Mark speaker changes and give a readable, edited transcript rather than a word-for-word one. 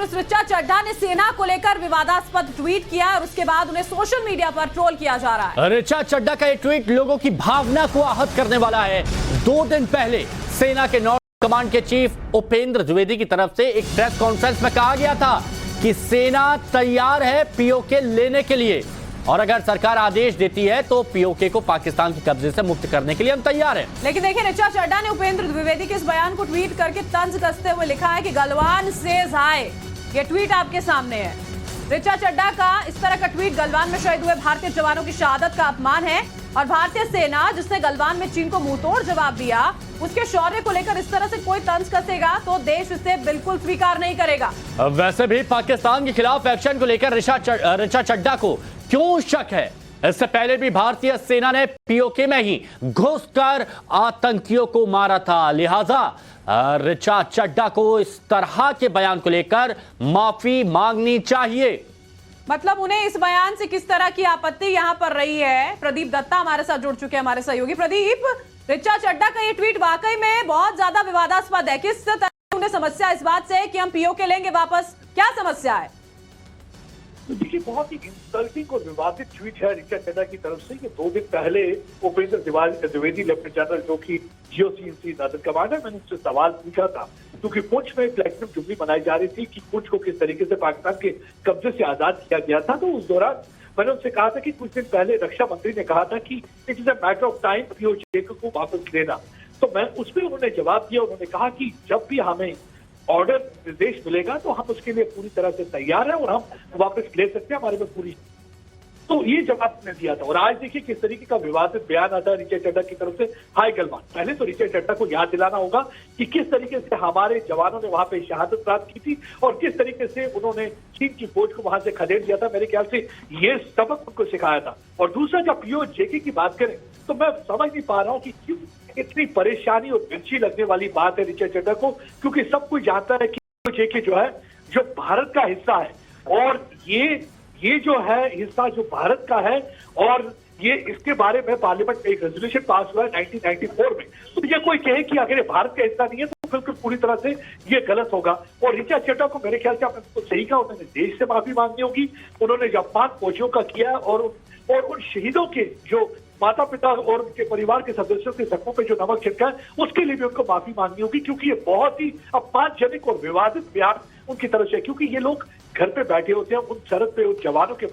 Speaker 1: ऋचा चड्ढा ने सेना को लेकर विवादास्पद ट्वीट किया और उसके बाद उन्हें सोशल मीडिया पर ट्रोल किया जा रहा है।
Speaker 2: ऋचा चड्ढा का ये ट्वीट लोगों की भावना को आहत करने वाला है। 2 दिन पहले सेना के नॉर्थ कमांड के चीफ उपेंद्र द्विवेदी की तरफ से एक प्रेस कॉन्फ्रेंस में कहा गया था कि सेना तैयार है पीओके लेने के लिए और अगर सरकार आदेश देती है तो पीओके को पाकिस्तान के कब्जे से मुक्त करने के लिए हम तैयार हैं।
Speaker 1: लेकिन देखिए, ऋचा चड्ढा ने उपेंद्र द्विवेदी के इस बयान को ट्वीट करके तंज कसते हुए लिखा है कि गलवान से हाय। ये ट्वीट आपके सामने है। ऋचा चड्ढा का इस तरह का ट्वीट गलवान में शहीद हुए भारतीय जवानों की शहादत का अपमान है और भारतीय सेना जिसने गलवान में चीन को मुंहतोड़ जवाब दिया, उसके शौर्य को लेकर इस तरह से कोई तंज कसेगा तो देश इसे बिल्कुल स्वीकार नहीं करेगा।
Speaker 2: वैसे भी पाकिस्तान के खिलाफ एक्शन को लेकर ऋचा चड्ढा को क्यों शक है? इससे पहले भी भारतीय सेना ने पीओके में ही घुसकर आतंकियों को मारा था, लिहाजा ऋचा चड्ढा को इस तरह के बयान को लेकर माफी मांगनी चाहिए।
Speaker 1: मतलब उन्हें इस बयान से किस तरह की आपत्ति यहाँ पर रही है? प्रदीप दत्ता हमारे साथ जुड़ चुके हैं, हमारे सहयोगी। प्रदीप, ऋचा चड्ढा का ये ट्वीट वाकई में बहुत ज्यादा विवादास्पद है। किस तरह उन्हें समस्या इस बात से है कि हम पीओके लेंगे वापस? क्या समस्या है?
Speaker 3: तो देखिए, बहुत ही इंसल्टिंग और विवादित ट्वीट है ऋचा चड्ढा की तरफ से कि 2 दिन पहले उपेंद्र द्विवेदी लेफ्टिनेंट जनरल जो कि GOC नॉर्दर्न कमांडर, मैंने उससे सवाल पूछा था क्योंकि पुंछ में प्लेटिनम जुबली मनाई जा रही थी कि पुंछ को किस तरीके से पाकिस्तान के कब्जे से आजाद किया गया था। तो उस दौरान मैंने उनसे कहा था कि कुछ दिन पहले रक्षा मंत्री ने कहा था कि it is a matter of time PoK को वापस लेना। तो मैं उस पर उन्होंने जवाब दिया, उन्होंने कहा कि जब भी हमें ऑर्डर निर्देश मिलेगा तो हम उसके लिए पूरी तरह से तैयार हैं और हम वापस ले सकते हैं, हमारे पास पूरी। तो ये जवाब मैंने दिया था। और आज देखिए किस तरीके का विवादित बयान आता है ऋचा चड्ढा की तरफ से। हाय गलवान, पहले तो ऋचा चड्ढा को याद दिलाना होगा कि किस तरीके से हमारे जवानों ने वहां पे शहादत प्राप्त की थी और किस तरीके से उन्होंने चीन की फौज को वहां से खदेड़ दिया था। मेरे ख्याल से ये सबक उनको सिखाया था। और दूसरा, जब पीओके की बात करें तो मैं समझ नहीं पा रहा हूँ कि क्यों इतनी परेशानी और मिर्ची लगने वाली बात है ऋचा चड्ढा को, क्योंकि सब कोई जानता है कि पीओके जो है जो भारत का हिस्सा है और ये जो है हिस्सा जो भारत का है और ये इसके बारे में पार्लियामेंट में एक रेजोल्यूशन पास हुआ है 1994 में। तो ये कोई कहे कि अगर ये भारत का हिस्सा नहीं है तो बिल्कुल पूरी तरह से ये गलत होगा। और ऋचा चड्ढा को मेरे ख्याल से आपने तो सही कहा, उन्होंने देश से माफी मांगनी होगी। उन्होंने जो अपमान फौजियों का किया और उन शहीदों के जो माता पिता और उनके परिवार के सदस्यों के जख्मों पे जो नमक छिड़का है उसके लिए भी उनको माफी मांगनी होगी, क्योंकि ये बहुत ही अपमानजनक और विवादित बयान उनकी तरफ से, क्योंकि ये लोग घर पे बैठे होते हैं उन सरहद पे उन जवानों के